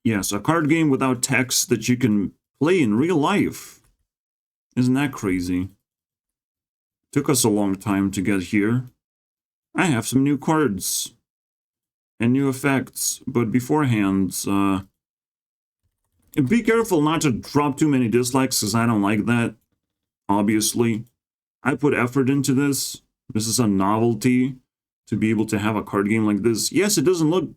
Yes, a card game without text that you can play in real life. Isn't that crazy? Took us a long time to get here. I have some new cards and new effects, but beforehand, be careful not to drop too many dislikes, because I don't like that, obviously. I put effort into this. This is a novelty to be able to have a card game like this. Yes, it doesn't look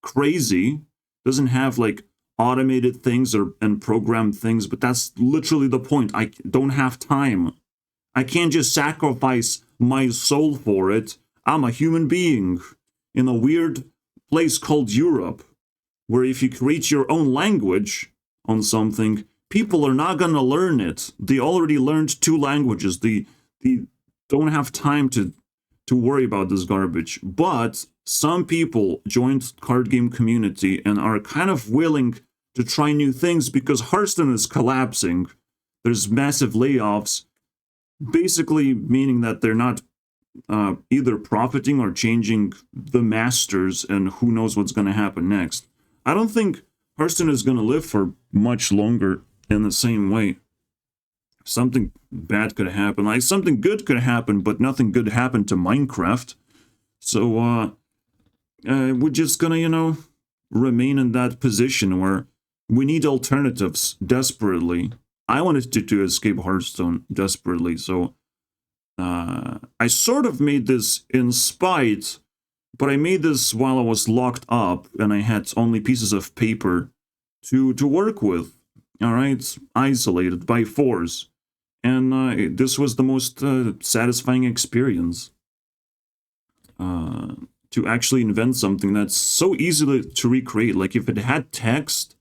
crazy. Doesn't have, like, automated things and programmed things, but that's literally the point. I don't have time. I can't just sacrifice my soul for it. I'm a human being in a weird place called Europe, where if you create your own language on something, people are not gonna learn it. They already learned 2 languages. They don't have time to worry about this garbage. But some people joined card game community and are kind of willing to try new things because Hearthstone is collapsing. There's massive layoffs, basically meaning that they're not either profiting or changing the masters, and who knows what's going to happen next. I don't think Hearthstone is going to live for much longer in the same way. Something bad could happen. Like, something good could happen, but nothing good happened to Minecraft. So, we're just gonna, remain in that position where we need alternatives desperately. I wanted to escape Hearthstone desperately, so I sort of made this in spite, but I made this while I was locked up and I had only pieces of paper to work with. Alright, isolated by force. And this was the most satisfying experience. To actually invent something that's so easy to recreate. Like, if it had text,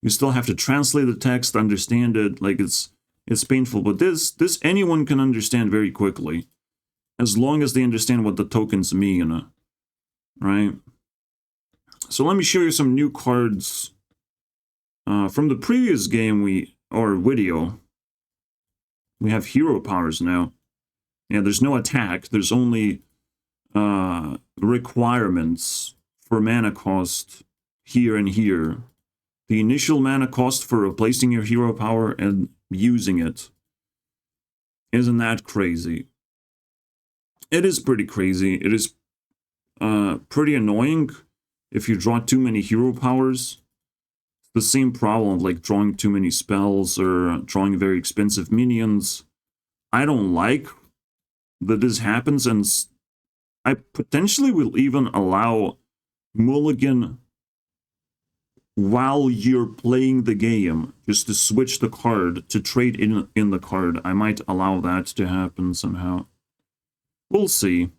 you still have to translate the text, understand it. Like, it's painful. But this anyone can understand very quickly, as long as they understand what the tokens mean, right? So let me show you some new cards from the previous game or video. We have hero powers now. Yeah, there's no attack. There's only requirements for mana cost here and here. The initial mana cost for replacing your hero power and using it. Isn't that crazy? It is pretty crazy. It is pretty annoying if you draw too many hero powers. The same problem of, like, drawing too many spells or drawing very expensive minions. I don't like that this happens, and I potentially will even allow mulligan while you're playing the game, just to switch the card, to trade in the card. I might allow that to happen somehow. We'll see.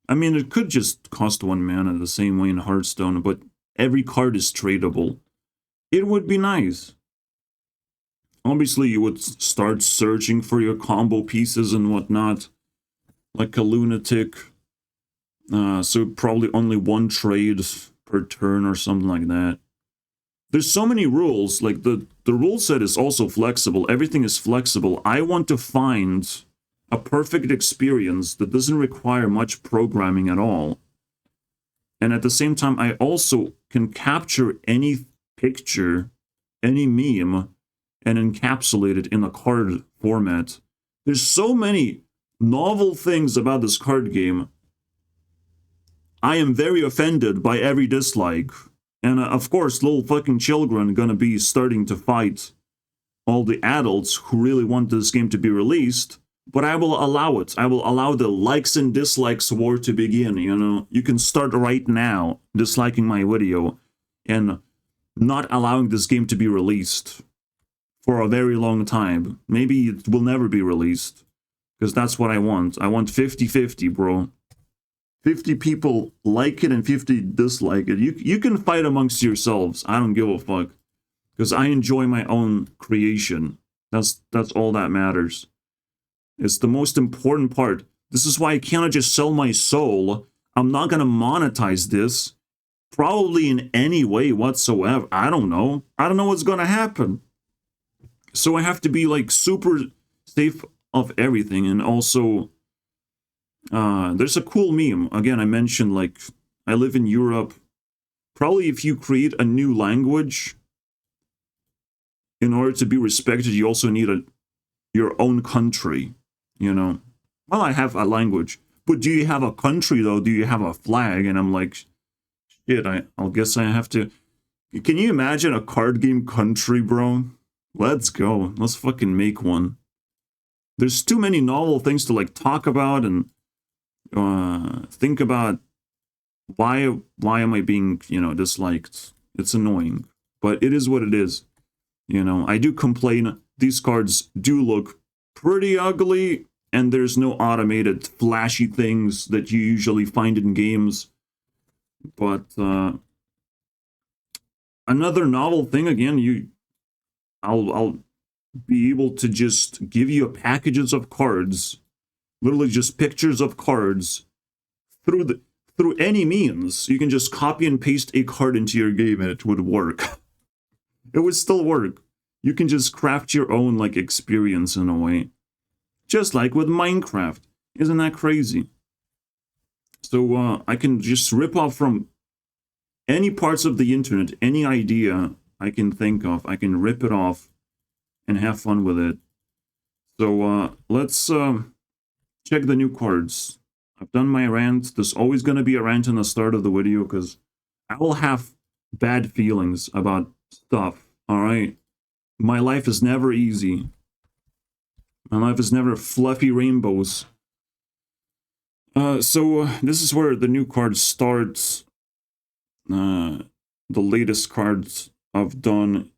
I mean, it could just cost 1 mana the same way in Hearthstone, but every card is tradable. It would be nice. Obviously, you would start searching for your combo pieces and whatnot, like a lunatic. So probably only 1 trade per turn or something like that. There's so many rules. Like, the rule set is also flexible. Everything is flexible. I want to find a perfect experience that doesn't require much programming at all. And at the same time, I also can capture any picture, any meme, and encapsulate it in a card format. There's so many novel things about this card game. I am very offended by every dislike. And of course, little fucking children gonna be starting to fight all the adults who really want this game to be released. But I will allow it. I will allow the likes and dislikes war to begin, You can start right now disliking my video and not allowing this game to be released for a very long time. Maybe it will never be released, because that's what I want. I want 50-50, bro. 50 people like it and 50 dislike it. You can fight amongst yourselves. I don't give a fuck, because I enjoy my own creation. That's all that matters. It's the most important part. This is why I cannot just sell my soul. I'm not gonna monetize this, probably in any way whatsoever. I don't know. I don't know what's gonna happen. So I have to be, like, super safe of everything. And also, there's a cool meme. Again, I mentioned, like, I live in Europe. Probably if you create a new language, in order to be respected, you also need your own country, you know. Well, I have a language, but do you have a country, though? Do you have a flag? And I'm like, shit, I'll guess I have to... Can you imagine a card game country, bro? Let's go. Let's fucking make one. There's too many novel things to, like, talk about and think about why am I being, you know, disliked. It's annoying, but it is what it is. You know, I do complain these cards do look pretty ugly, and there's no automated flashy things that you usually find in games. But another novel thing, again, I'll be able to just give you packages of cards, literally just pictures of cards, through any means. You can just copy and paste a card into your game and it would work. It would still work. You can just craft your own, like, experience in a way. Just like with Minecraft. Isn't that crazy? So I can just rip off from any parts of the internet, any idea I can think of. I can rip it off and have fun with it. So let's check the new cards. I've done my rant. There's always going to be a rant in the start of the video because I will have bad feelings about stuff, alright? My life is never easy. My life is never fluffy rainbows. So this is where the new card starts. The latest cards I've done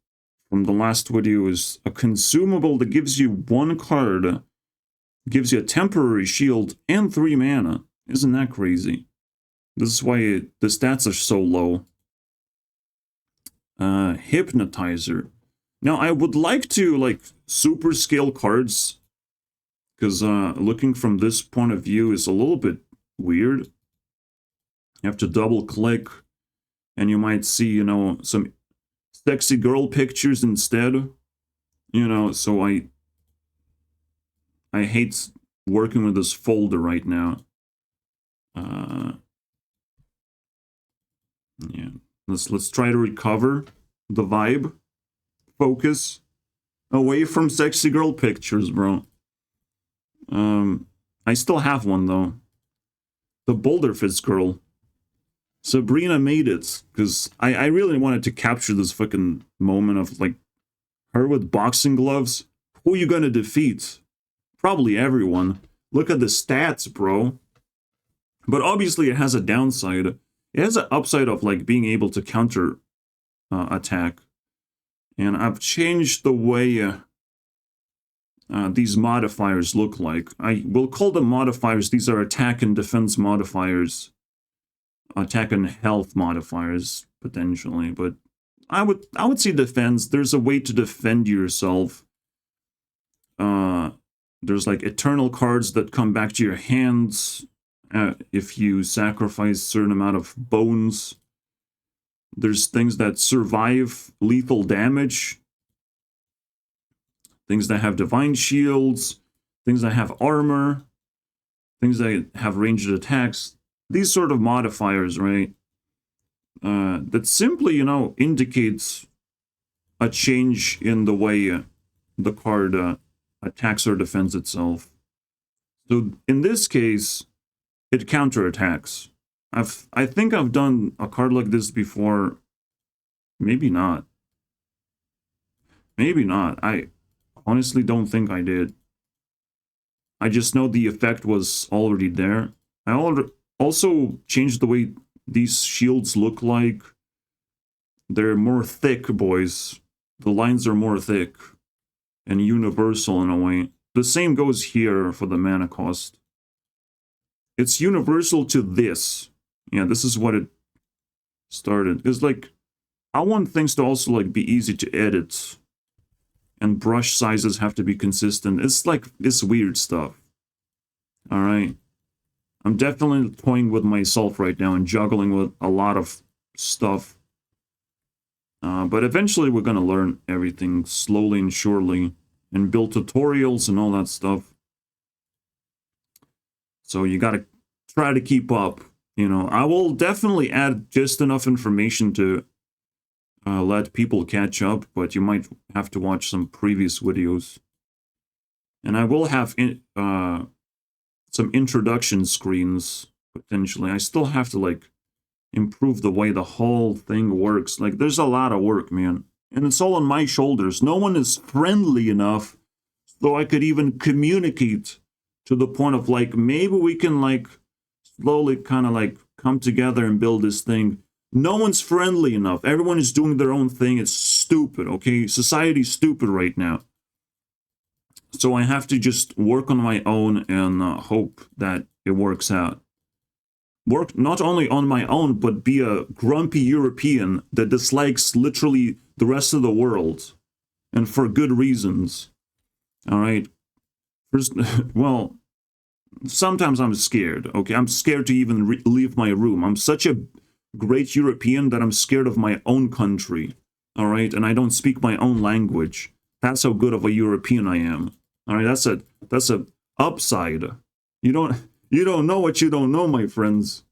from the last video is a consumable that gives you one card, gives you a temporary shield and 3 mana. Isn't that crazy? This is why the stats are so low. Hypnotizer. Now, I would like to, like, super scale cards, because looking from this point of view is a little bit weird. You have to double click, and you might see, you know, some sexy girl pictures instead. You know, so I hate working with this folder right now. Yeah, let's try to recover the vibe. Focus away from sexy girl pictures, bro. I still have one, though. The Boulder Fist girl. Sabrina made it, because I really wanted to capture this fucking moment of, like, her with boxing gloves. Who you gonna defeat? Probably everyone. Look at the stats, bro. But obviously it has a downside. It has an upside of, like, being able to counter attack. And I've changed the way these modifiers look like. I will call them modifiers. These are attack and defense modifiers. Attack and health modifiers, potentially. But I would say defense. There's a way to defend yourself. There's, like, eternal cards that come back to your hands if you sacrifice a certain amount of bones. There's things that survive lethal damage. Things that have divine shields. Things that have armor. Things that have ranged attacks. These sort of modifiers, right? That simply, you know, indicates a change in the way the card attacks or defends itself. So in this case, it counterattacks. I think I've done a card like this before. Maybe not. Maybe not. I honestly don't think I did. I just know the effect was already there. I also changed the way these shields look like. They're more thick, boys. The lines are more thick and universal in a way. The same goes here for the mana cost. It's universal to this. Yeah, this is what it started. It's like, I want things to also, like, be easy to edit. And brush sizes have to be consistent. It's like this weird stuff. Alright. I'm definitely toying with myself right now and juggling with a lot of stuff. But eventually we're going to learn everything slowly and surely. And build tutorials and all that stuff. So you got to try to keep up. You know, I will definitely add just enough information to let people catch up, but you might have to watch some previous videos. And I will have some introduction screens, potentially. I still have to, like, improve the way the whole thing works. Like, there's a lot of work, man. And it's all on my shoulders. No one is friendly enough so I could even communicate to the point of, like, maybe we can, like, slowly kind of, like, come together and build this thing. No one's friendly enough. Everyone is doing their own thing. It's stupid, okay? Society's stupid right now. So I have to just work on my own and hope that it works out. Work not only on my own, but be a grumpy European that dislikes literally the rest of the world. And for good reasons. Alright? First, well, sometimes I'm scared, okay? I'm scared to even leave my room. I'm such a great European that I'm scared of my own country. Alright? And I don't speak my own language. That's how good of a European I am. Alright, that's a upside. You don't know what you don't know, my friends.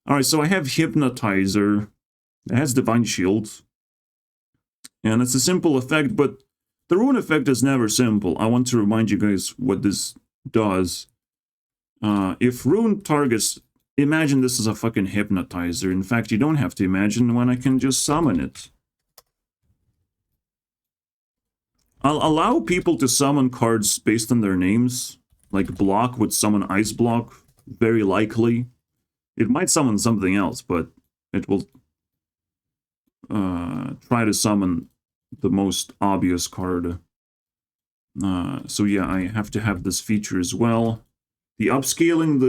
Alright, so I have Hypnotizer. It has Divine Shield. And it's a simple effect, but the rune effect is never simple. I want to remind you guys what this does. If rune targets... Imagine this is a fucking Hypnotizer. In fact, you don't have to imagine when I can just summon it. I'll allow people to summon cards based on their names. Like Block would summon Ice Block, very likely. It might summon something else, but it will try to summon the most obvious card. So yeah, I have to have this feature as well. The upscaling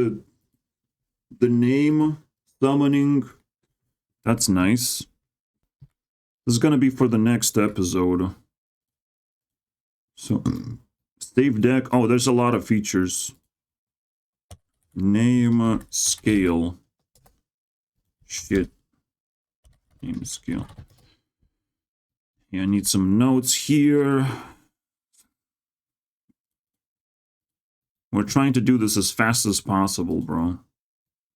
the name summoning, that's nice. This is gonna be for the next episode. So, save deck. Oh, there's a lot of features. Name scale. Shit. Name scale. Yeah, I need some notes here. We're trying to do this as fast as possible, bro.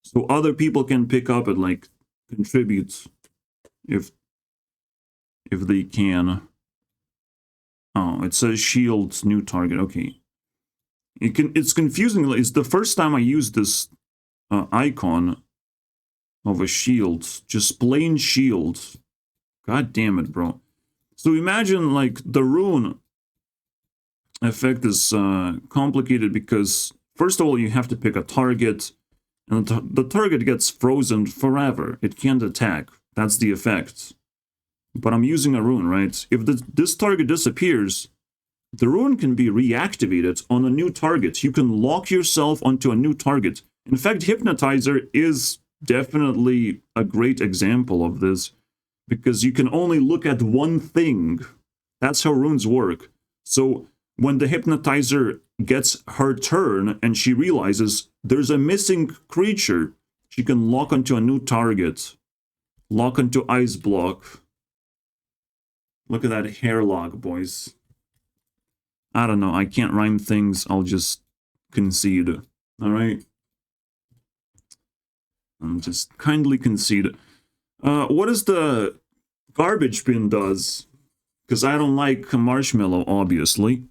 So other people can pick up and, like, contribute if they can. Oh, it says shield new target. Okay. It's confusing. It's the first time I used this icon of a shield. Just plain shield. God damn it, bro. So imagine, like, the rune effect is complicated because, first of all, you have to pick a target, and the target gets frozen forever. It can't attack. That's the effect. But I'm using a rune, right? If this target disappears, the rune can be reactivated on a new target. You can lock yourself onto a new target. In fact, Hypnotizer is definitely a great example of this, because you can only look at one thing. That's how runes work. So when the Hypnotizer gets her turn and she realizes there's a missing creature, she can lock onto a new target. Lock onto Ice Block. Look at that hair lock, boys. I don't know, I can't rhyme things, I'll just concede. Alright? I'll just kindly concede. What does the garbage bin does? Because I don't like marshmallow, obviously.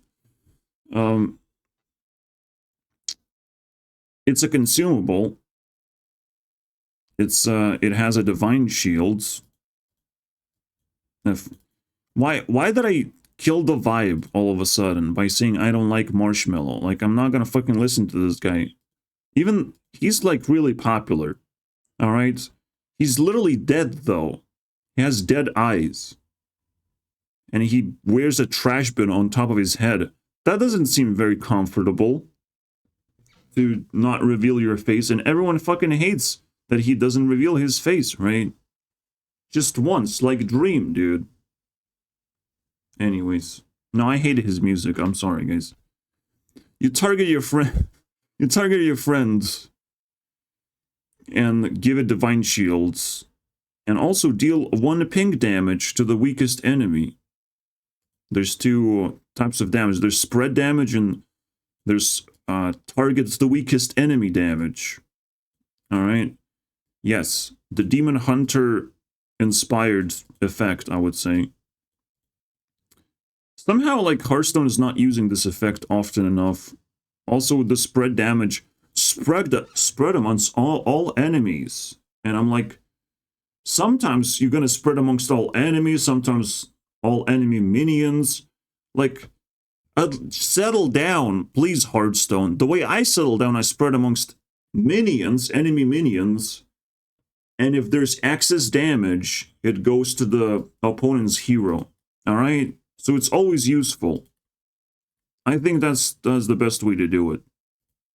It's a consumable. It has a divine shield. Why did I kill the vibe all of a sudden by saying I don't like marshmallow? Like, I'm not gonna fucking listen to this guy. Even, he's like really popular. Alright? He's literally dead though. He has dead eyes. And he wears a trash bin on top of his head. That doesn't seem very comfortable. To not reveal your face, and everyone fucking hates that he doesn't reveal his face, right? Just once, like Dream, dude. Anyways. No, I hate his music. I'm sorry, guys. You target your friend. You target your friends. And give it divine shields. And also deal 1 ping damage to the weakest enemy. There's 2 types of damage. There's spread damage and there's targets the weakest enemy damage. Alright. Yes, the Demon Hunter inspired effect, I would say. Somehow, like, Hearthstone is not using this effect often enough. Also, the spread damage spread amongst all enemies. And I'm like, sometimes you're gonna spread amongst all enemies, sometimes all enemy minions. Like, settle down, please, Hearthstone. The way I settle down, I spread amongst minions, enemy minions. And if there's excess damage, it goes to the opponent's hero. Alright? So it's always useful. I think that's the best way to do it.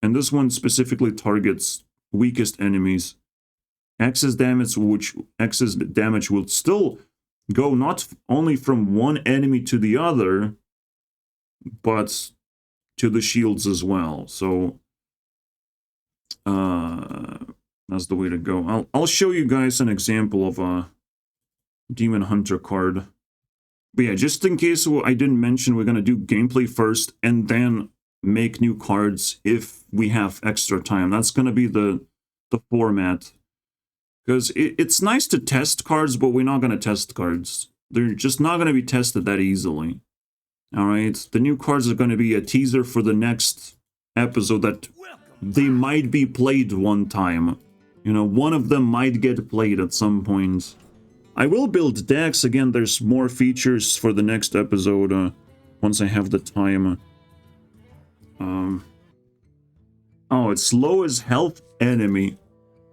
And this one specifically targets weakest enemies. Excess damage will still go not only from one enemy to the other, but to the shields as well. So that's the way to go. I'll show you guys an example of a Demon Hunter card. But yeah, just in case I didn't mention, we're gonna do gameplay first and then make new cards if we have extra time. That's gonna be the format. Because it's nice to test cards, but we're not gonna test cards. They're just not gonna be tested that easily. Alright, the new cards are gonna be a teaser for the next episode that they might be played one time. You know, one of them might get played at some point. I will build decks. Again, there's more features for the next episode once I have the time. Oh, it's lowest health enemy.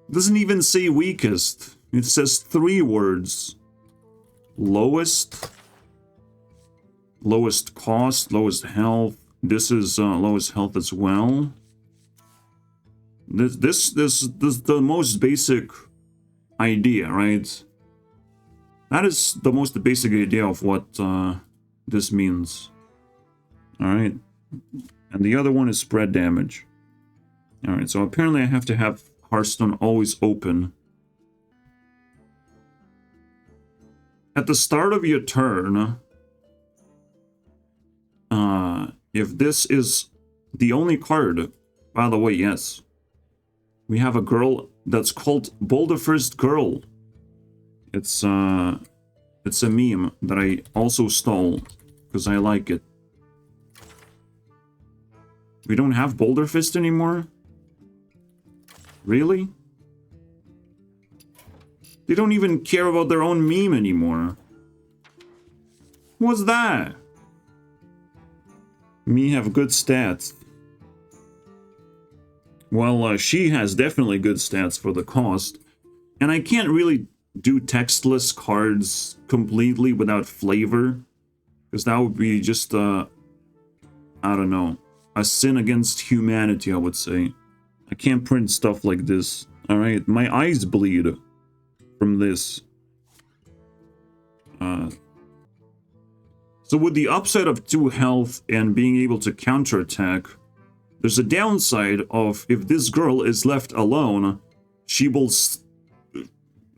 It doesn't even say weakest. It says 3 words. Lowest. Lowest cost, lowest health. This is lowest health as well. This is the most basic idea, right? That is the most basic idea of what this means. Alright. And the other one is spread damage. Alright, so apparently I have to have Hearthstone always open. At the start of your turn, if this is the only card, by the way, yes. We have a girl that's called Boulderfist Girl. It's a meme that I also stole because I like it. We don't have Boulderfist anymore? Really? They don't even care about their own meme anymore. What's that? Me have good stats. Well, she has definitely good stats for the cost. And I can't really do textless cards completely without flavor. Because that would be just, I don't know, a sin against humanity, I would say. I can't print stuff like this. Alright, my eyes bleed from this. So with the upside of 2 health and being able to counterattack, there's a downside of if this girl is left alone, she will,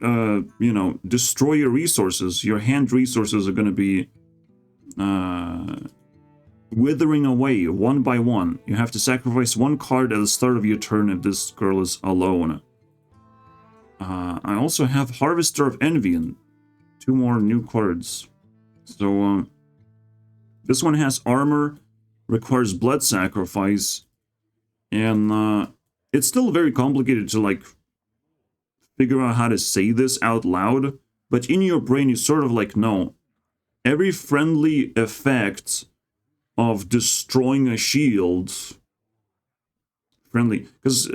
you know, destroy your resources. Your hand resources are going to be withering away one by one. You have to sacrifice 1 card at the start of your turn if this girl is alone. I also have Harvester of Envy and 2 more new cards. So, this one has armor, requires blood sacrifice, and it's still very complicated to, like, figure out how to say this out loud, but in your brain you sort of like know every friendly effect of destroying a shield. Friendly, because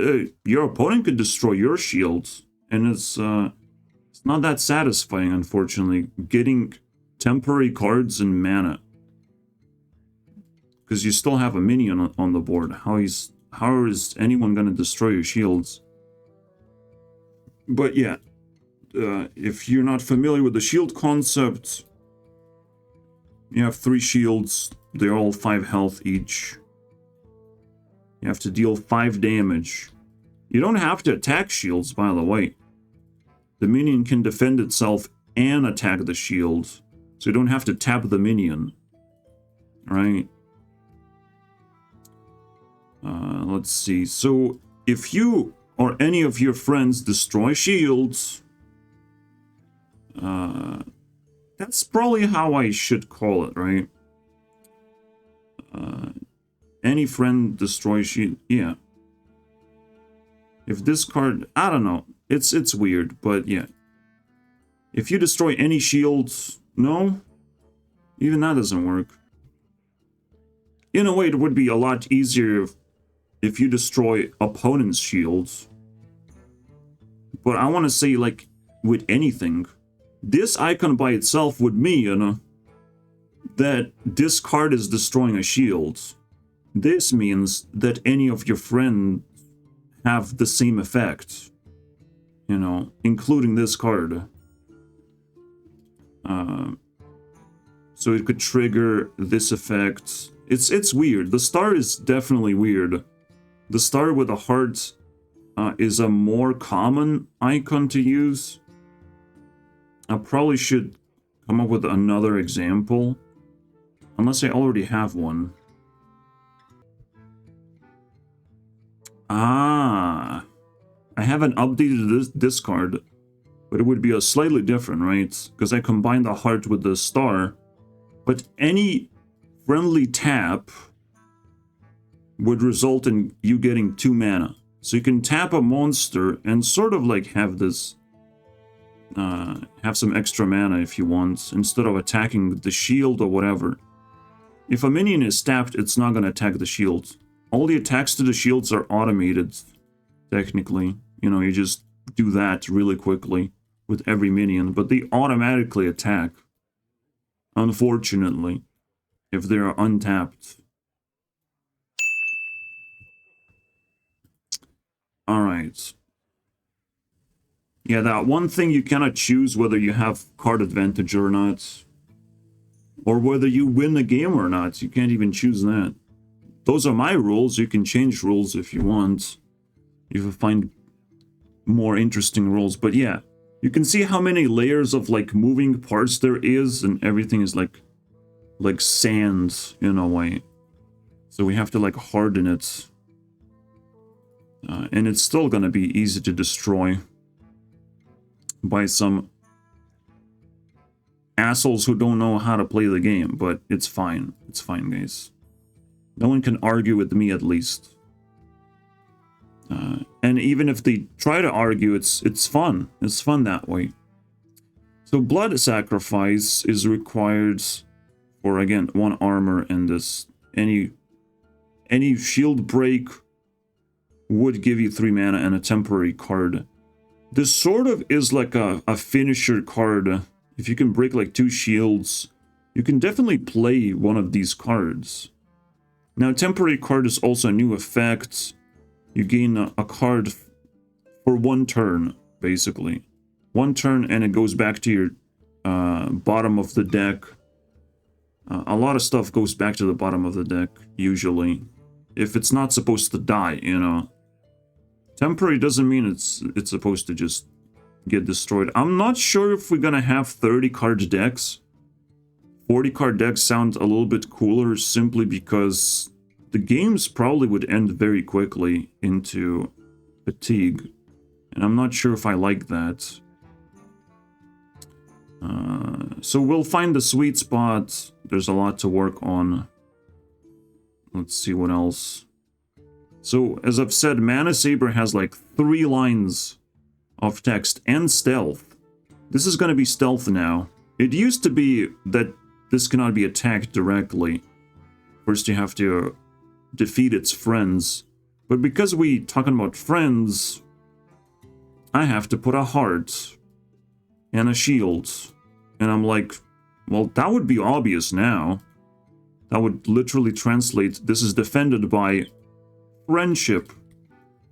your opponent could destroy your shield, and it's not that satisfying, unfortunately, getting temporary cards and mana. Because you still have a minion on the board. How is anyone going to destroy your shields? But yeah, if you're not familiar with the shield concept, you have 3 shields. They're all 5 health each. You have to deal 5 damage. You don't have to attack shields, by the way. The minion can defend itself and attack the shield. So you don't have to tap the minion. Right? Let's see. So if you or any of your friends destroy shields. That's probably how I should call it, right? Any friend destroy shield. Yeah. If this card, I don't know. It's weird, but yeah. If you destroy any shields, no, even that doesn't work. In a way, it would be a lot easier if you destroy opponent's shields. But I want to say, like, with anything, this icon by itself would mean, you know, that this card is destroying a shield. This means that any of your friends have the same effect, you know, including this card. So it could trigger this effect. It's weird. The star is definitely weird. The star with a heart is a more common icon to use. I probably should come up with another example, unless I already have one. Ah, I haven't updated this card, but it would be a slightly different, right? Because I combined the heart with the star. But any friendly tap would result in you getting 2 mana. So you can tap a monster and sort of like have this, have some extra mana if you want, instead of attacking the shield or whatever. If a minion is tapped, it's not going to attack the shield. All the attacks to the shields are automated, technically. You know, you just do that really quickly with every minion, but they automatically attack, unfortunately, if they are untapped. Alright. Yeah, that one thing you cannot choose whether you have card advantage or not. Or whether you win the game or not. You can't even choose that. Those are my rules. You can change rules if you want. If you find more interesting rules. But yeah, you can see how many layers of like moving parts there is, and everything is like sand in a way. So we have to like harden it. And it's still gonna be easy to destroy by some assholes who don't know how to play the game, but it's fine. It's fine, guys. No one can argue with me, at least. And even if they try to argue, it's fun. It's fun that way. So blood sacrifice is required for, again, 1 armor, and this any shield break would give you 3 mana and a temporary card. This sort of is like a finisher card. If you can break like 2 shields, you can definitely play one of these cards. Now, temporary card is also a new effect. You gain a card for 1 turn, basically. 1 turn, and it goes back to your bottom of the deck. A lot of stuff goes back to the bottom of the deck, usually. If it's not supposed to die, you know. Temporary doesn't mean it's supposed to just get destroyed. I'm not sure if we're gonna have 30 card decks. 40 card decks sound a little bit cooler, simply because the games probably would end very quickly into fatigue. And I'm not sure if I like that. So we'll find the sweet spot. There's a lot to work on. Let's see what else. So, as I've said, Mana Saber has like 3 lines of text and stealth. This is going to be stealth now. It used to be that this cannot be attacked directly. First you have to defeat its friends. But because we talking about friends, I have to put a heart and a shield. And I'm like, well, that would be obvious now. That would literally translate, this is defended by friendship.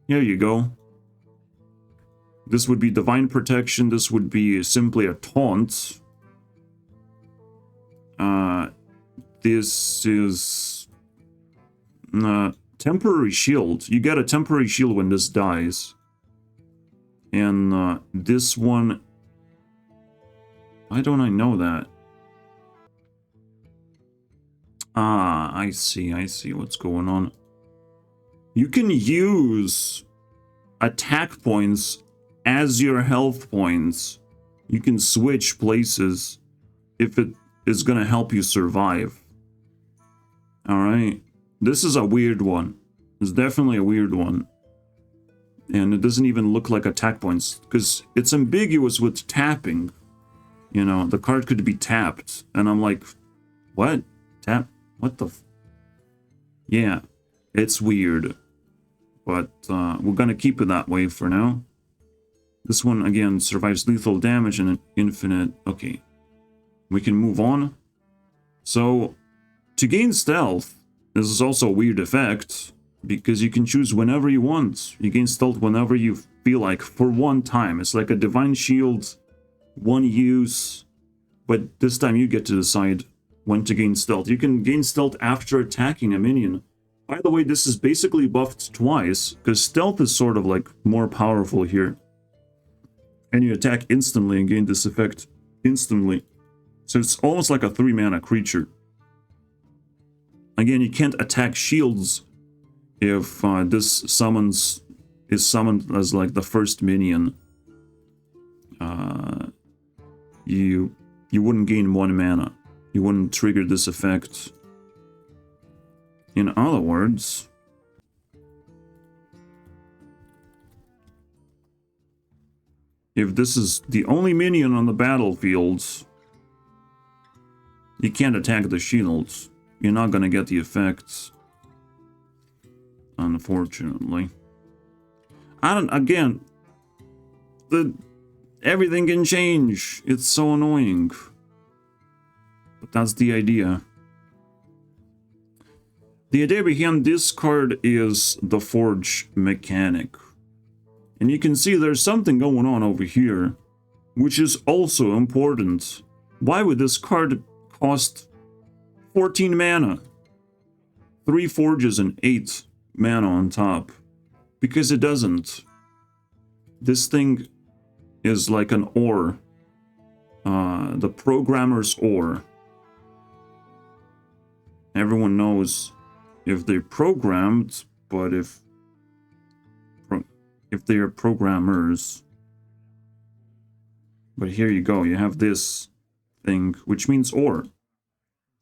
Here you go. This would be divine protection. This would be simply a taunt. This is temporary shield. You get a temporary shield when this dies. And this one, why don't I know that? Ah, I see what's going on. You can use attack points as your health points. You can switch places if it is going to help you survive. Alright? This is a weird one. It's definitely a weird one. And it doesn't even look like attack points, because it's ambiguous with tapping. You know, the card could be tapped. And I'm like, what? Tap? What the f... Yeah, it's weird. But we're gonna keep it that way for now. This one, again, survives lethal damage and an infinite... Okay. We can move on. So, to gain stealth, this is also a weird effect, because you can choose whenever you want. You gain stealth whenever you feel like, for one time. It's like a divine shield, one use, but this time you get to decide when to gain stealth. You can gain stealth after attacking a minion. By the way, this is basically buffed twice, because stealth is sort of like more powerful here. And you attack instantly and gain this effect instantly. So it's almost like a 3-mana creature. Again, you can't attack shields if this is summoned as like the first minion. You wouldn't gain 1 mana. You wouldn't trigger this effect. In other words, if this is the only minion on the battlefield, you can't attack the shields. You're not gonna get the effects. Unfortunately. Again, everything can change. It's so annoying. But that's the idea. The idea behind this card is the Forge mechanic. And you can see there's something going on over here, which is also important. Why would this card cost 14 mana? 3 forges and 8 mana on top. Because it doesn't. This thing is like an ore. The programmer's ore. Everyone knows if they're programmed, but if they are programmers. But here you go, you have this thing, which means ore.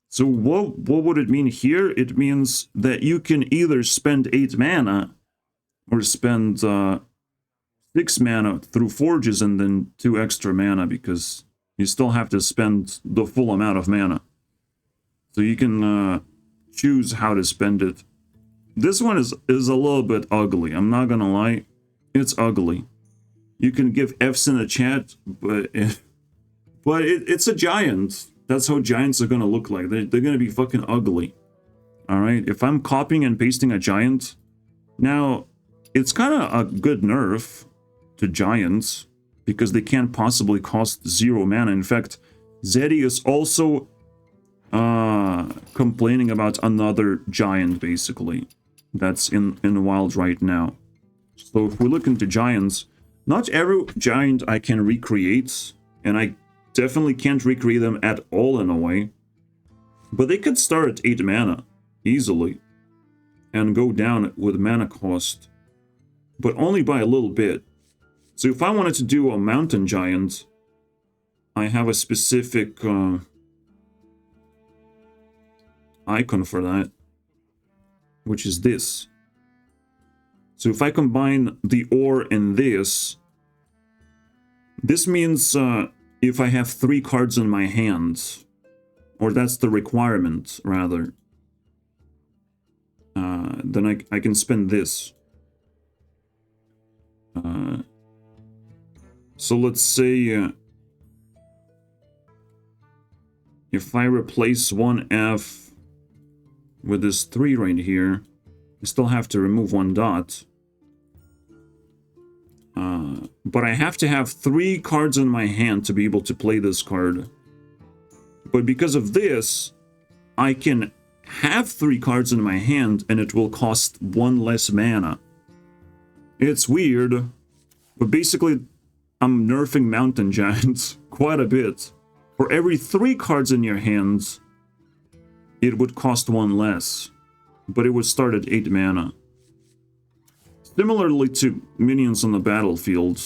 So what would it mean here? It means that you can either spend 8 mana or spend 6 mana through forges and then 2 extra mana, because you still have to spend the full amount of mana. So you can choose how to spend it. This one is a little bit ugly, I'm not gonna lie. It's ugly. You can give F's in the chat, but it's a giant. That's how giants are gonna look like. They're gonna be fucking ugly. Alright, if I'm copying and pasting a giant, now, it's kind of a good nerf to giants, because they can't possibly cost 0 mana. In fact, Zeddy is also complaining about another giant, basically, that's in the wild right now. So if we look into giants, not every giant I can recreate, and I definitely can't recreate them at all in a way, but they could start at 8 mana, easily, and go down with mana cost, but only by a little bit. So if I wanted to do a mountain giant, I have a specific icon for that, which is this. So if I combine the ore and this means if I have 3 cards in my hand, or that's the requirement, rather, then I can spend this. So let's say if I replace 1 F with this 3 right here, I still have to remove 1 dot. But I have to have 3 cards in my hand to be able to play this card. But because of this, I can have 3 cards in my hand and it will cost 1 less mana. It's weird, but basically I'm nerfing mountain giants quite a bit. For every 3 cards in your hands, it would cost 1 less, but it would start at 8 mana. Similarly to minions on the battlefield,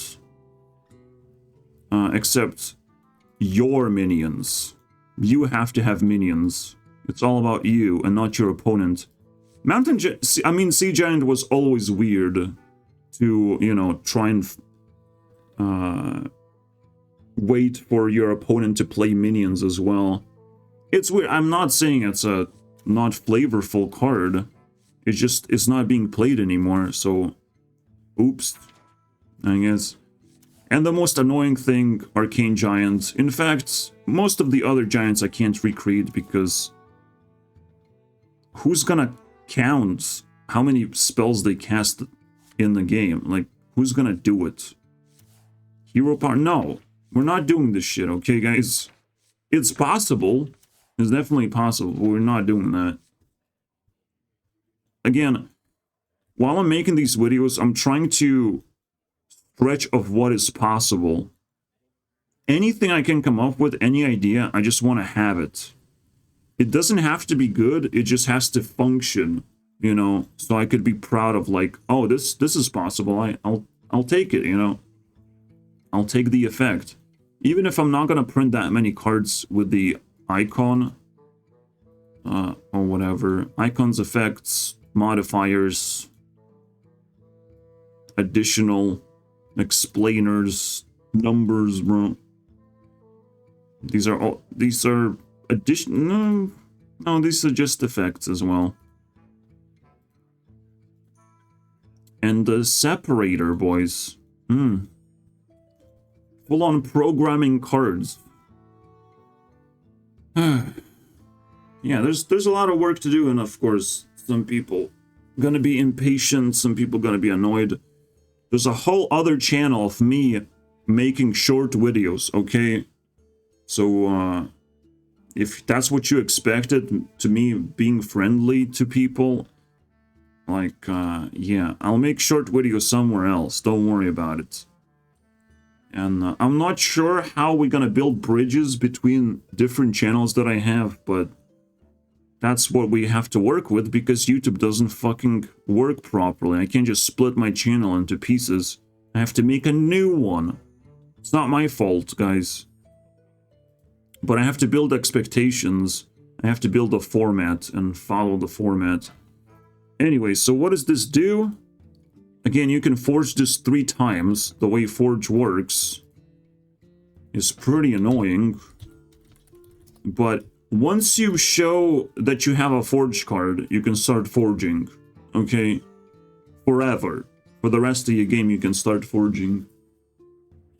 except your minions. You have to have minions. It's all about you and not your opponent. Sea Giant was always weird to, you know, try and wait for your opponent to play minions as well. It's weird. I'm not saying it's a not flavorful card. It's just, it's not being played anymore, so oops, I guess. And the most annoying thing, Arcane Giant. In fact, most of the other giants I can't recreate because who's gonna count how many spells they cast in the game? Like, who's gonna do it? Hero power? No, we're not doing this shit, okay, guys? It's possible. It's definitely possible, but we're not doing that. Again, while I'm making these videos, I'm trying to stretch of what is possible. Anything I can come up with, any idea, I just want to have it. It doesn't have to be good, it just has to function, you know, so I could be proud of, like, oh, this is possible. I'll take it, you know. I'll take the effect. Even if I'm not gonna print that many cards with the icon or whatever. Icons, effects, modifiers, additional explainers, numbers, bro. These are additional. No, these are just effects as well. And the separator, boys. Full-on programming cards. Yeah, there's a lot of work to do, and of course, some people gonna be impatient, some people gonna be annoyed. There's a whole other channel of me making short videos, okay? So, if that's what you expected, to me being friendly to people, like, yeah, I'll make short videos somewhere else, don't worry about it. And I'm not sure how we're gonna build bridges between different channels that I have, but that's what we have to work with because YouTube doesn't fucking work properly. I can't just split my channel into pieces. I have to make a new one. It's not my fault, guys. But I have to build expectations. I have to build a format and follow the format. Anyway, so what does this do? Again, you can forge this 3 times. The way Forge works is pretty annoying. But once you show that you have a Forge card, you can start forging. Okay? Forever. For the rest of your game, you can start forging.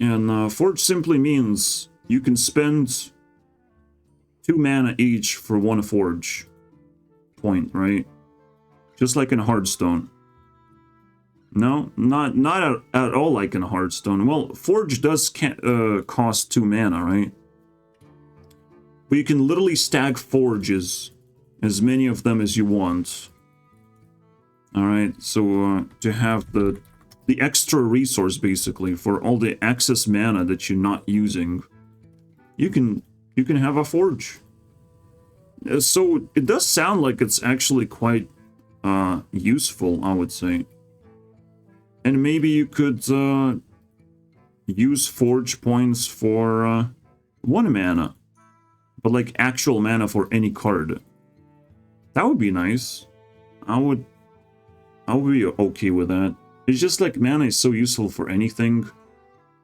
And Forge simply means you can spend 2 mana each for 1 Forge point, right? Just like in Hearthstone. No, not at all like in Hearthstone. Well, Forge does cost 2 mana, right? But you can literally stack Forges, as many of them as you want. Alright, so to have the extra resource, basically, for all the excess mana that you're not using, you can have a Forge. So it does sound like it's actually quite useful, I would say. And maybe you could use Forge points for 1 mana. But like actual mana for any card. That would be nice. I would be okay with that. It's just like mana is so useful for anything.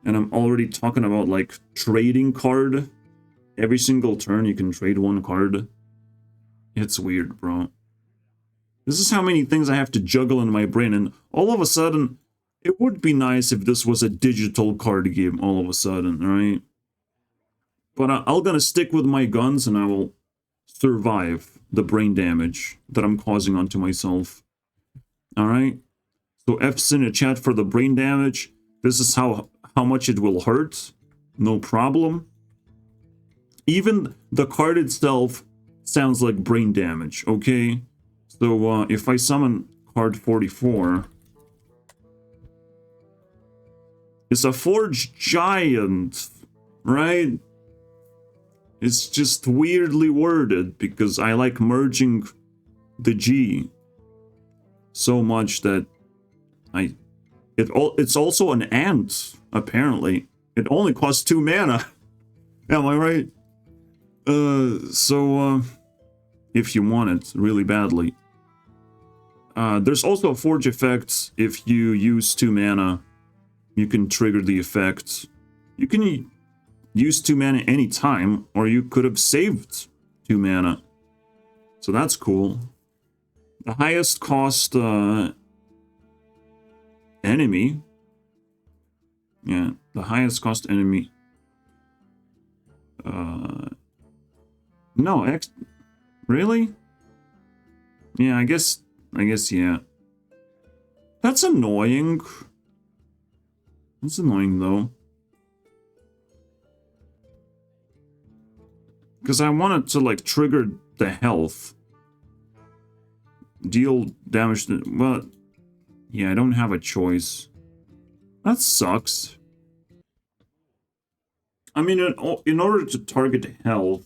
And I'm already talking about like trading card. Every single turn you can trade 1 card. It's weird, bro. This is how many things I have to juggle in my brain, and all of a sudden, it would be nice if this was a digital card game all of a sudden, right? But I'm gonna stick with my guns and I will survive the brain damage that I'm causing onto myself. Alright? So F's in the chat for the brain damage. This is how much it will hurt. No problem. Even the card itself sounds like brain damage, okay? So if I summon card 44... It's a Forge Giant, right? It's just weirdly worded because I like merging the G so much that I It's also an ant, apparently. It only costs 2 mana. Am I right? If you want it really badly. There's also a forge effect. If you use 2 mana, you can trigger the effect. You can use 2 mana anytime, or you could have saved 2 mana. So that's cool. The highest cost enemy. Yeah, the highest cost enemy. No, really? Yeah, I guess, yeah. That's annoying. That's annoying, though. Because I wanted to, like, trigger the health. Deal damage to... Well, yeah, I don't have a choice. That sucks. I mean, in order to target health,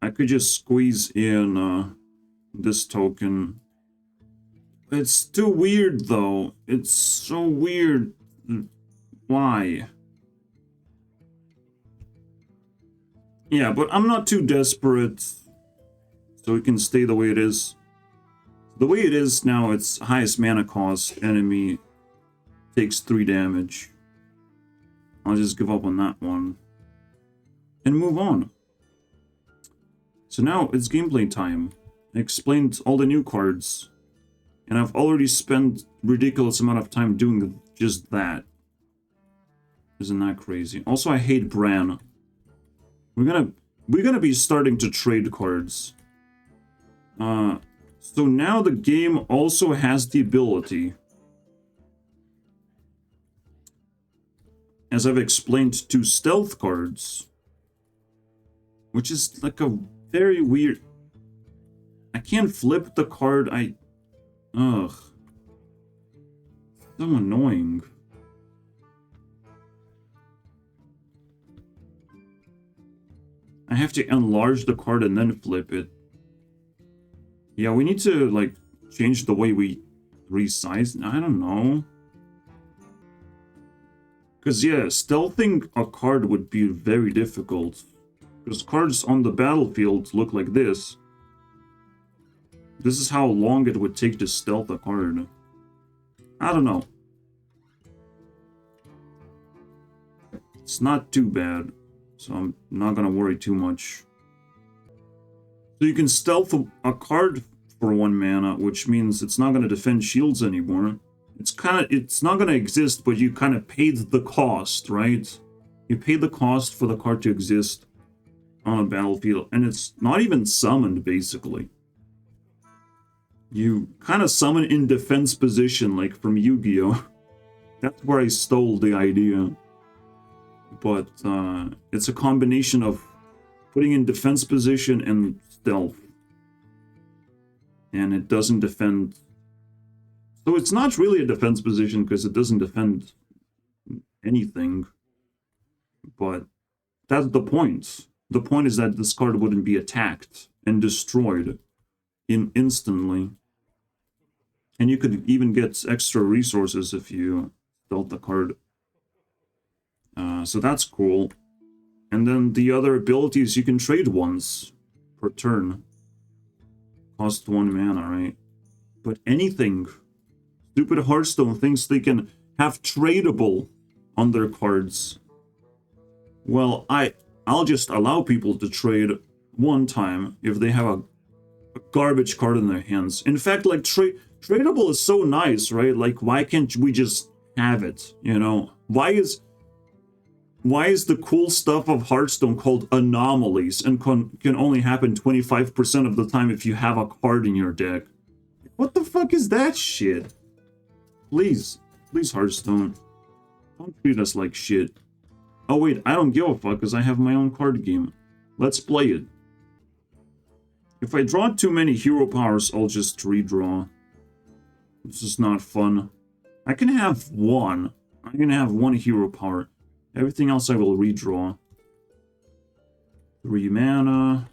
I could just squeeze in this token. It's too weird, though. It's so weird. Why? Yeah, but I'm not too desperate, so it can stay the way it is. The way it is now, it's highest mana cost. Enemy takes 3 damage. I'll just give up on that one. And move on. So now it's gameplay time. I explained all the new cards. And I've already spent ridiculous amount of time doing just that. Isn't that crazy? Also, I hate Bran. We're gonna be starting to trade cards. So now the game also has the ability, as I've explained, to stealth cards. Which is like a very weird... I can't flip the card, Ugh. So annoying. I have to enlarge the card and then flip it. Yeah, we need to, like, change the way we resize. I don't know. Because, yeah, stealthing a card would be very difficult. Because cards on the battlefield look like this. This is how long it would take to stealth a card. I don't know. It's not too bad, so I'm not gonna worry too much. So you can stealth a card for 1 mana, which means it's not gonna defend shields anymore. It's not gonna exist, but you kind of paid the cost, right? You paid the cost for the card to exist on a battlefield, and it's not even summoned, basically. You kind of summon in defense position, like from Yu-Gi-Oh! That's where I stole the idea. But it's a combination of putting in defense position and stealth. And it doesn't defend... So it's not really a defense position because it doesn't defend anything. But that's the point. The point is that this card wouldn't be attacked and destroyed instantly. And you could even get extra resources if you stealth the card. So that's cool. And then the other abilities, you can trade once per turn. Cost 1 mana, right? But anything. Stupid Hearthstone thinks they can have tradable on their cards. Well, I'll just allow people to trade 1 time if they have a garbage card in their hands. In fact, like, tradable is so nice, right? Like, why can't we just have it, you know? Why is the cool stuff of Hearthstone called anomalies and can only happen 25% of the time if you have a card in your deck? What the fuck is that shit? Please Hearthstone, don't treat us like shit. Oh wait, I don't give a fuck because I have my own card game. Let's play it. If I draw too many hero powers, I'll just redraw. This is not fun. I can have 1. I'm gonna have 1 hero power. Everything else I will redraw. 3 mana.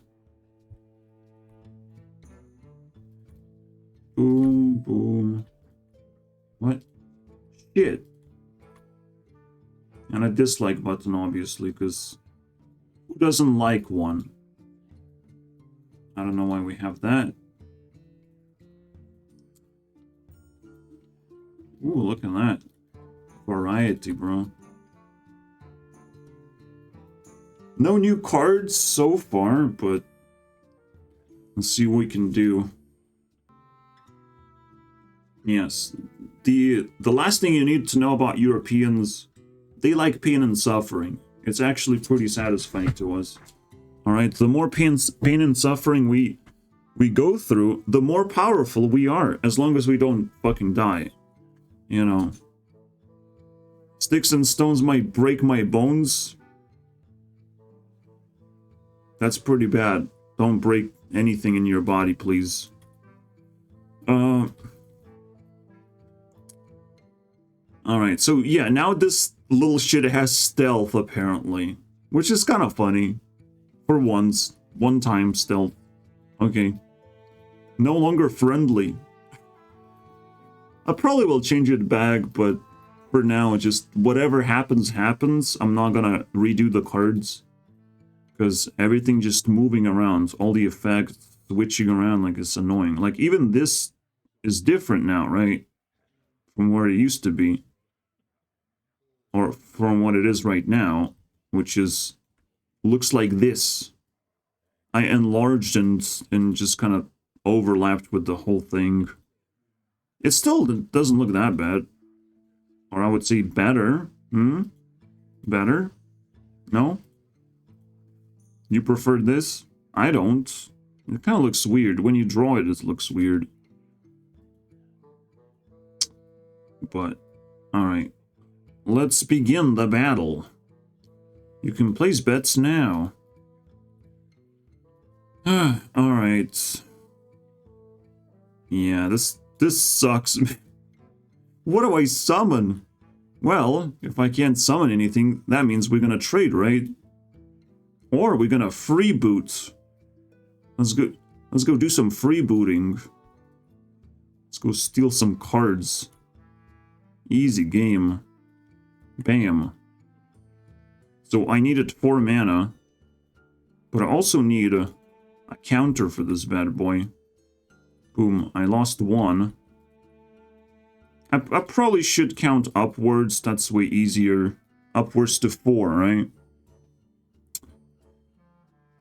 Boom, boom. What? shit. And a dislike button, obviously, because who doesn't like one? I don't know why we have that. Ooh, look at that. Variety, bro. No new cards so far, but let's see what we can do. Yes. The last thing you need to know about Europeans, they like pain and suffering. It's actually pretty satisfying to us. Alright, the more pain and suffering we go through, the more powerful we are, as long as we don't fucking die. You know. Sticks and stones might break my bones. That's pretty bad. Don't break anything in your body, please. Alright, so yeah, now this little shit has stealth, apparently. Which is kind of funny. For once. One time stealth. Okay. No longer friendly. I probably will change it back, but for now, just whatever happens, happens. I'm not gonna redo the cards. Because everything just moving around, all the effects switching around, like, it's annoying. Like, even this is different now, right? From where it used to be. Or from what it is right now, which is, looks like this. I enlarged and just kind of overlapped with the whole thing. It still doesn't look that bad. Or I would say better. Better? No? You prefer this? I don't. It kind of looks weird. When you draw it, it looks weird. But, alright. Let's begin the battle. You can place bets now. Alright. Yeah, this sucks. What do I summon? Well, if I can't summon anything, that means we're gonna trade, right? Or we're gonna freeboot. Let's go do some freebooting. Let's go steal some cards. Easy game. Bam. So I needed 4 mana. But I also need a counter for this bad boy. Boom, I lost 1. I probably should count upwards, that's way easier. Upwards to 4, right?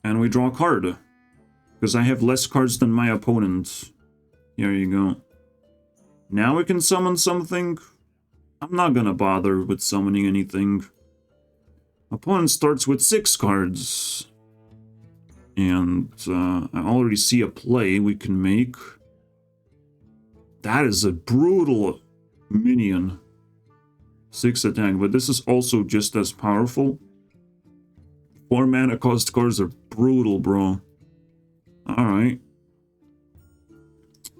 And we draw a card. Because I have less cards than my opponent. Here you go. Now we can summon something. I'm not gonna bother with summoning anything. Opponent starts with 6 cards. And I already see a play we can make. That is a brutal minion. 6 attack, but this is also just as powerful. 4 mana cost cards are brutal, bro. Alright.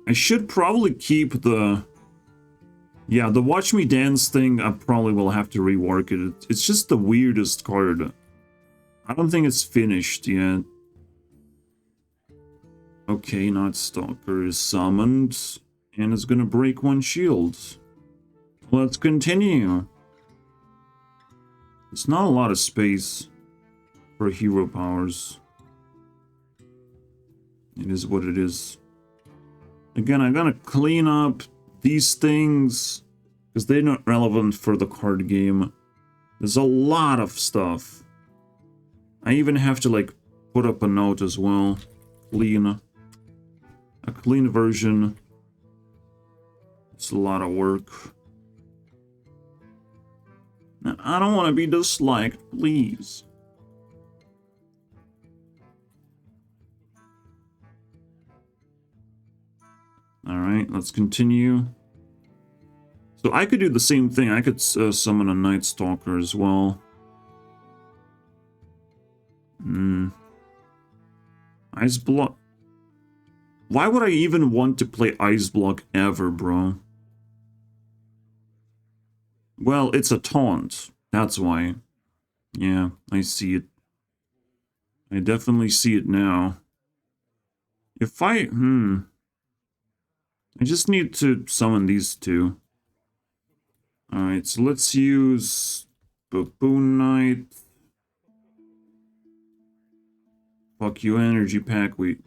I should probably keep the... Yeah, the Watch Me Dance thing, I probably will have to rework it. It's just the weirdest card. I don't think it's finished yet. Okay, Night Stalker is summoned. And it's gonna break 1 shield. Let's continue. It's not a lot of space for hero powers. It is what it is. Again, I'm gonna clean up these things because they're not relevant for the card game. There's a lot of stuff. I even have to like put up a note as well. Clean. A clean version. It's a lot of work. Now, I don't want to be disliked, please. Alright, let's continue. So I could do the same thing. I could summon a Night Stalker as well. Ice Block. Why would I even want to play Ice Block ever, bro? Well, it's a taunt. That's why. Yeah, I see it. I definitely see it now. If I... I just need to summon these 2. Alright, so let's use Baboon Knight. Fuck you, energy pack. We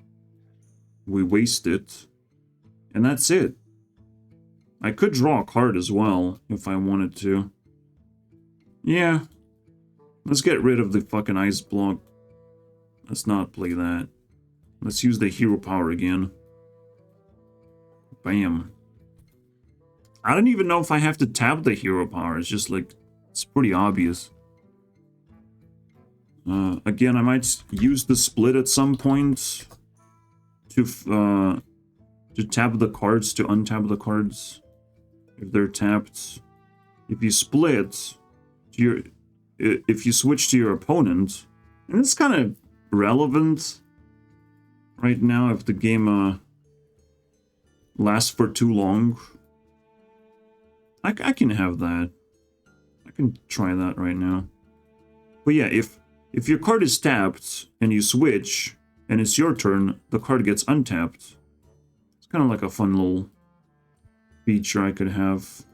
waste it. And that's it. I could draw a card as well, if I wanted to. Yeah. Let's get rid of the fucking ice block. Let's not play that. Let's use the hero power again. Bam. I don't even know if I have to tap the hero power. It's just like, it's pretty obvious. Again, I might use the split at some point to tap the cards, to untap the cards if they're tapped. If you split, if you switch to your opponent, and it's kind of relevant right now if the game lasts for too long. I can have that. I can try that right now. But yeah, if your card is tapped and you switch and it's your turn, the card gets untapped. It's kind of like a fun little feature I could have.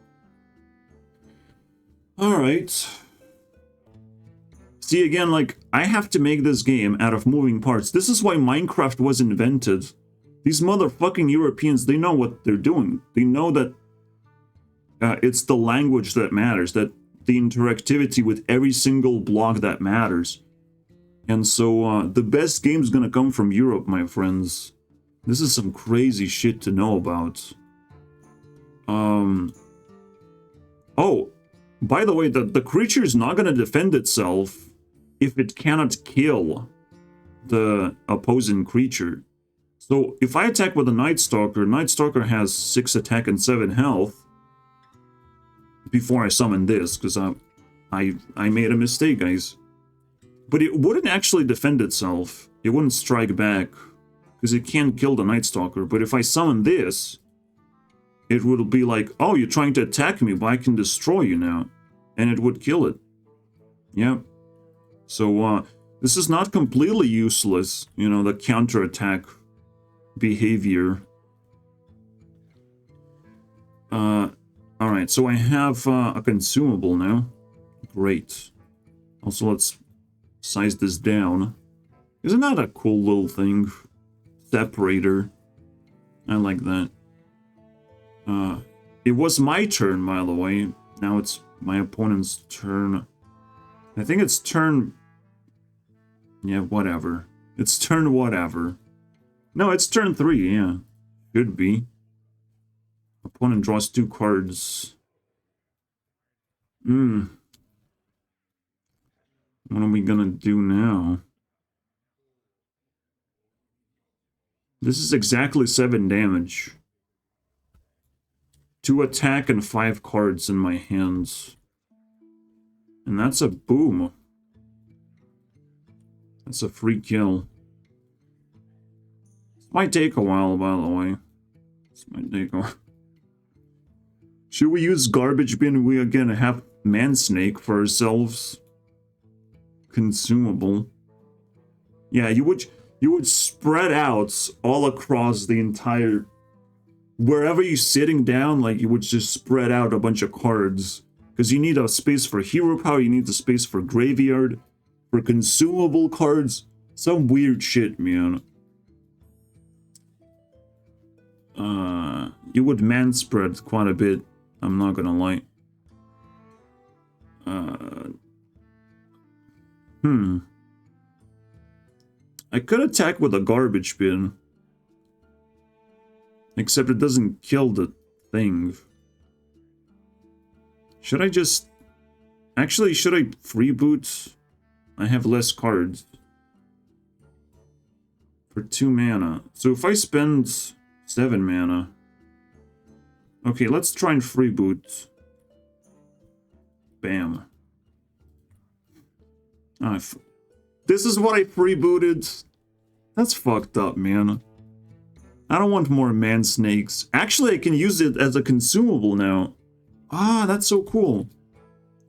Alright. See, again, like, I have to make this game out of moving parts. This is why Minecraft was invented. These motherfucking Europeans, they know what they're doing. They know that it's the language that matters, that the interactivity with every single block that matters. And so, the best game's gonna come from Europe, my friends. This is some crazy shit to know about. Oh, by the way, the creature is not gonna defend itself if it cannot kill the opposing creature. So, if I attack with a Night Stalker has 6 attack and 7 health. Before I summon this, because I made a mistake, guys. But it wouldn't actually defend itself. It wouldn't strike back, because it can't kill the Night Stalker. But if I summon this, it would be like, oh, you're trying to attack me, but I can destroy you now. And it would kill it. Yeah. So, this is not completely useless, you know, the counterattack behavior. Alright, so I have a consumable now. Great. Also, let's size this down. Isn't that a cool little thing? Separator. I like that. It was my turn, by the way. Now it's my opponent's turn. I think it's turn... Yeah, whatever. It's turn whatever. No, it's turn 3, yeah. Could be. Opponent draws 2 cards. What are we gonna do now? This is exactly 7 damage. 2 attack and 5 cards in my hands. And that's a boom. That's a free kill. This might take a while, by the way. This might take a while. Should we use garbage bin? We again have man snake for ourselves. Consumable. Yeah, you would spread out all across the entire... Wherever you're sitting down, like, you would just spread out a bunch of cards. Because you need a space for hero power, you need a space for graveyard, for consumable cards. Some weird shit, man. You would man spread quite a bit. I'm not gonna lie. I could attack with a garbage bin. Except it doesn't kill the thing. Should I just... Actually, should I freeboot? I have less cards. For 2 mana. So if I spend 7 mana... Okay, let's try and freeboot. Bam. This is what I freebooted. That's fucked up, man. I don't want more man snakes. Actually, I can use it as a consumable now. Ah, that's so cool.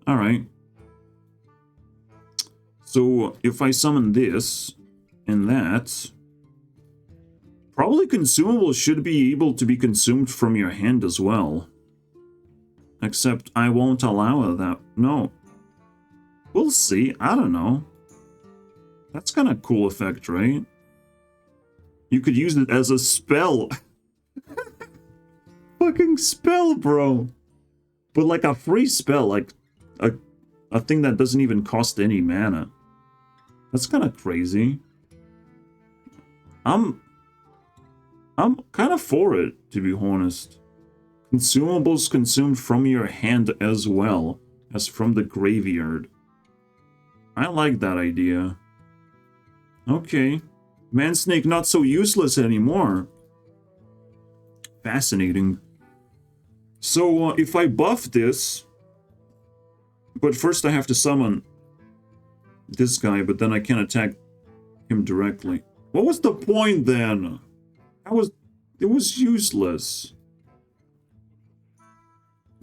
Alright. So, if I summon this and that... Probably consumables should be able to be consumed from your hand as well. Except I won't allow that. No. We'll see. I don't know. That's kind of cool effect, right? You could use it as a spell. Fucking spell, bro. But like a free spell, like a thing that doesn't even cost any mana. That's kind of crazy. I'm kind of for it, to be honest. Consumables consumed from your hand as well as from the graveyard. I like that idea. Okay. Mansnake not so useless anymore. Fascinating. So, if I buff this... But first I have to summon this guy, but then I can't attack him directly. What was the point then? It was useless.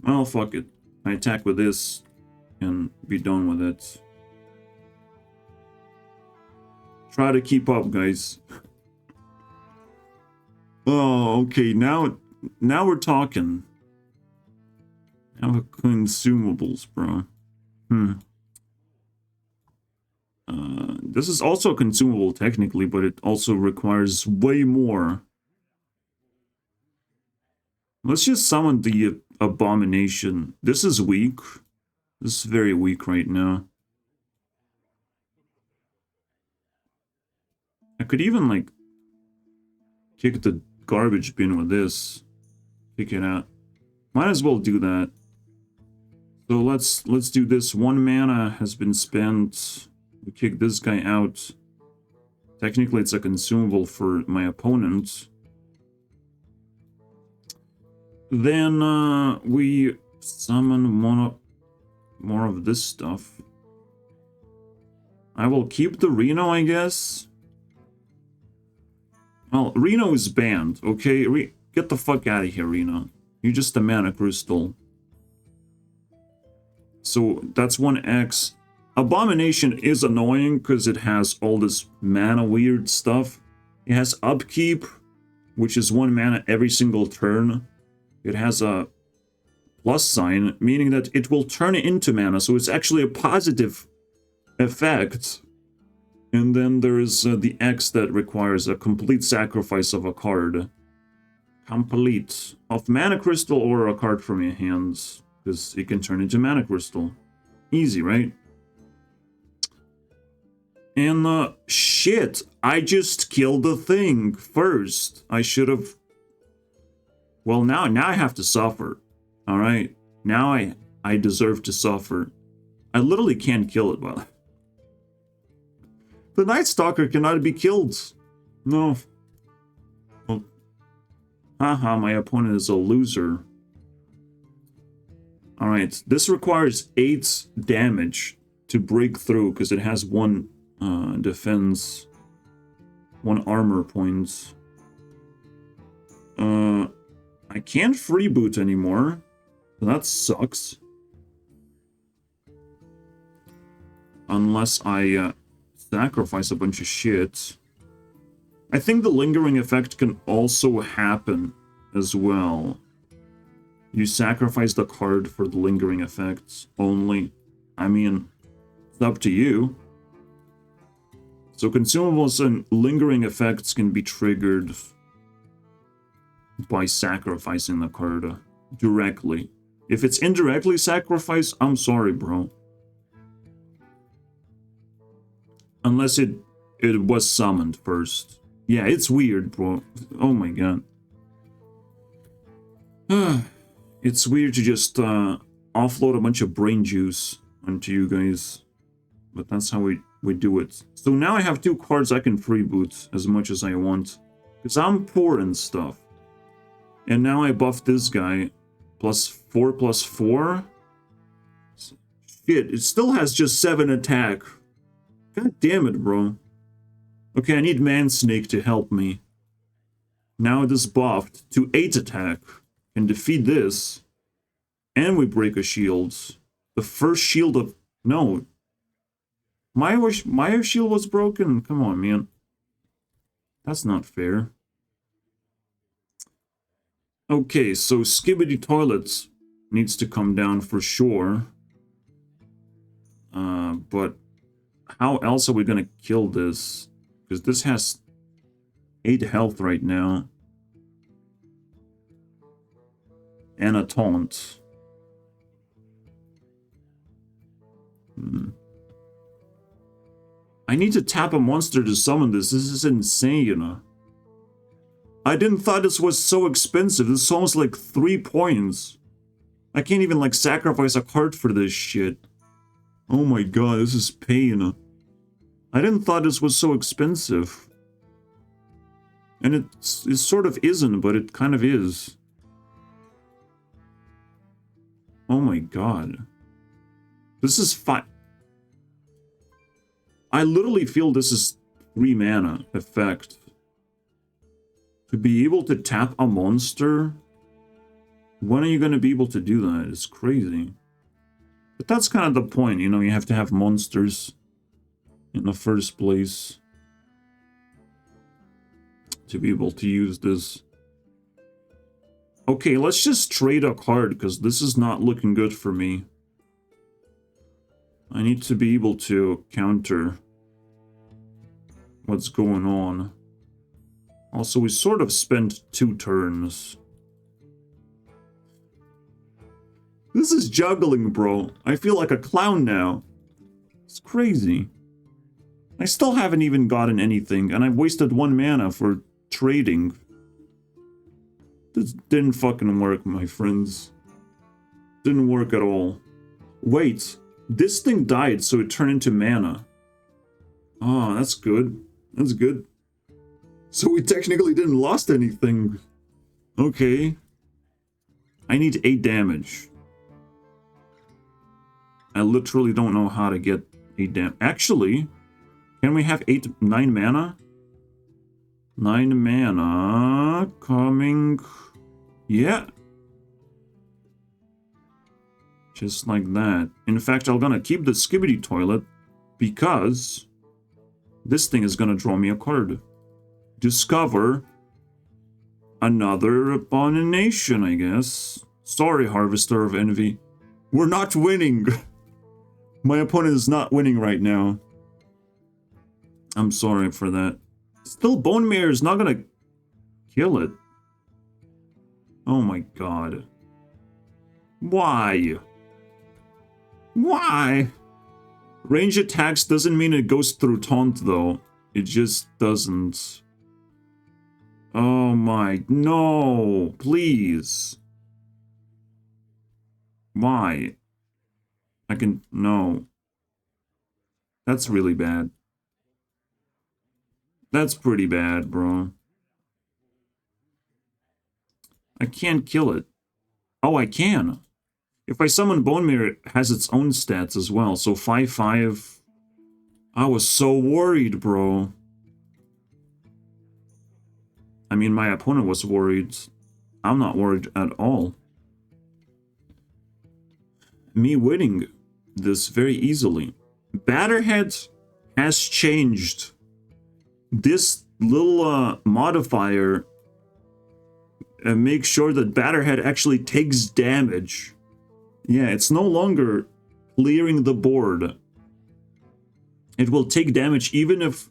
Well, fuck it. I attack with this and be done with it. Try to keep up, guys. Oh, okay. Now we're talking. Now consumables, bro. This is also consumable technically, but it also requires way more. Let's just summon the abomination. This is weak. This is very weak right now. I could even, like, kick the garbage bin with this. Kick it out. Might as well do that. So let's do this. 1 mana has been spent. We kick this guy out. Technically, it's a consumable for my opponent. Then we summon more of this stuff. I will keep the Reno, I guess. Well, Reno is banned, okay? Get the fuck out of here, Reno. You're just a mana crystal. So that's 1x. Abomination is annoying because it has all this mana weird stuff. It has upkeep, which is 1 mana every single turn. It has a plus sign, meaning that it will turn into mana, so it's actually a positive effect. And then there's the X that requires a complete sacrifice of a card. Complete. Of mana crystal or a card from your hands, because it can turn into mana crystal. Easy, right? And shit, I just killed the thing first. I should have... Well, now I have to suffer. Alright? Now I deserve to suffer. I literally can't kill it, well. The Night Stalker cannot be killed. No. Well, haha, my opponent is a loser. Alright, this requires 8 damage to break through, because it has 1 defense, 1 armor points. I can't freeboot anymore. That sucks. Unless I sacrifice a bunch of shit. I think the lingering effect can also happen as well. You sacrifice the card for the lingering effects only. I mean, it's up to you. So consumables and lingering effects can be triggered by sacrificing the card directly. If it's indirectly sacrificed, I'm sorry, bro. Unless it was summoned first. Yeah, it's weird, bro. Oh my god. It's weird to just offload a bunch of brain juice onto you guys. But that's how we do it. So now I have 2 cards I can freeboot as much as I want. Because I'm poor and stuff. And now I buff this guy. +4/+4. Shit, it still has just 7 attack. God damn it, bro. Okay, I need Mansnake to help me. Now it is buffed to 8 attack. Can defeat this. And we break a shield. The first shield of... No. My shield was broken? Come on, man. That's not fair. Okay, so Skibbity Toilets. needs to come down for sure. But how else are we gonna kill this? Because this has 8 health right now. And a taunt. I need to tap a monster to summon this. This is insane, you know. I didn't thought this was so expensive. This is almost like 3 points. I can't even like sacrifice a card for this shit. Oh my god, this is pain. I didn't thought this was so expensive. And it sort of isn't, but it kind of is. Oh my god. This is 5. I literally feel this is 3 mana effect. To be able to tap a monster? When are you going to be able to do that? It's crazy. But that's kind of the point, you know, you have to have monsters in the first place to be able to use this. Okay, let's just trade a card, because this is not looking good for me. I need to be able to counter what's going on. Also, we sort of spent 2 turns. This is juggling, bro. I feel like a clown now. It's crazy. I still haven't even gotten anything, and I've wasted 1 mana for trading. This didn't fucking work, my friends. Didn't work at all. Wait, this thing died, so it turned into mana. Oh, that's good. That's good. So we technically didn't lost anything. Okay. I need 8 damage. I literally don't know how to get 8 damage. Actually, can we have 9 mana? 9 mana coming. Yeah. Just like that. In fact, I'm gonna keep the Skibbity Toilet because this thing is gonna draw me a card. Discover another abomination, I guess. Sorry, Harvester of Envy. We're not winning. My opponent is not winning right now. I'm sorry for that. Still, Bone Mare is not gonna kill it. Oh my god. Why? Why? Range attacks doesn't mean it goes through taunt, though. It just doesn't. Oh my... No! Please! Why? I can... No. That's really bad. That's pretty bad, bro. I can't kill it. Oh, I can. If I summon Bone Mirror, it has its own stats as well. So 5/5. I was so worried, bro. I mean, my opponent was worried. I'm not worried at all. Me winning this very easily. Batterhead has changed. This little modifier makes sure that Batterhead actually takes damage. Yeah, it's no longer clearing the board. It will take damage even if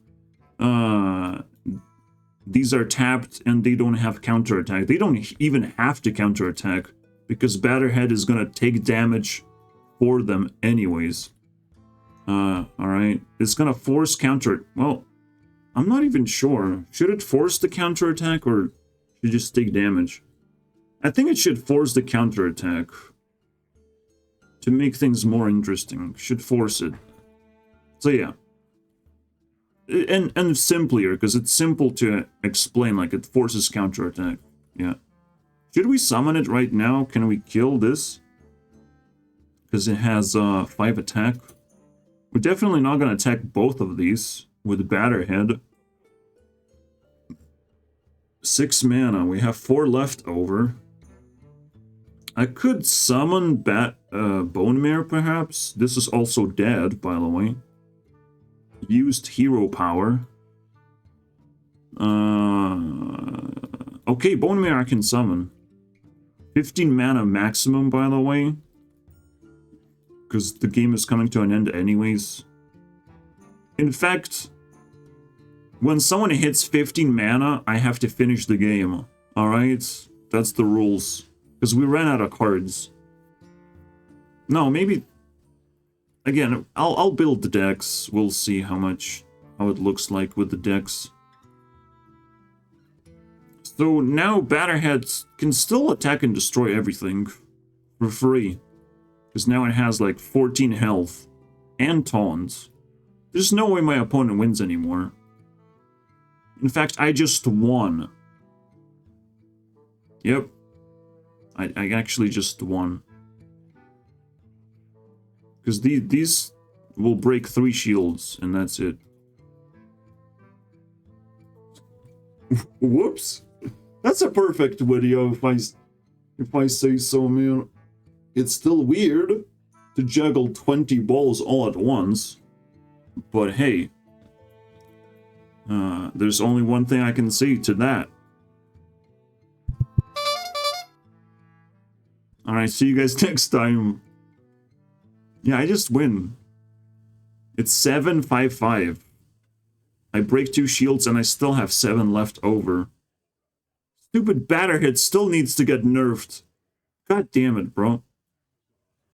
these are tapped and they don't have counterattack. They don't even have to counterattack because Batterhead is gonna take damage for them anyways. Alright. It's gonna force counter... Well, I'm not even sure. Should it force the counterattack or should it just take damage? I think it should force the counterattack. To make things more interesting. Should force it. So yeah. And simpler, because it's simple to explain, like it forces counterattack. Yeah. Should we summon it right now? Can we kill this? Because it has 5 attack. We're definitely not going to attack both of these with Batterhead. 6 mana. We have 4 left over. I could summon Bone Mare, perhaps. This is also dead, by the way. Used hero power. Okay, Bone Mare I can summon. 15 mana maximum, by the way. Because the game is coming to an end anyways. In fact, when someone hits 15 mana, I have to finish the game. Alright? That's the rules. Because we ran out of cards. No, maybe... Again, I'll build the decks. We'll see how it looks like with the decks. So now Batterhead can still attack and destroy everything for free. Because now it has like 14 health and taunt. There's no way my opponent wins anymore. In fact, I just won. Yep. I actually just won. Because these will break 3 shields, and that's it. Whoops. That's a perfect video if I say so, man. It's still weird to juggle 20 balls all at once. But hey, there's only one thing I can say to that. Alright, see you guys next time. Yeah, I just win. It's 7-5-5. I break 2 shields and I still have 7 left over. Stupid Batterhead still needs to get nerfed. God damn it, bro.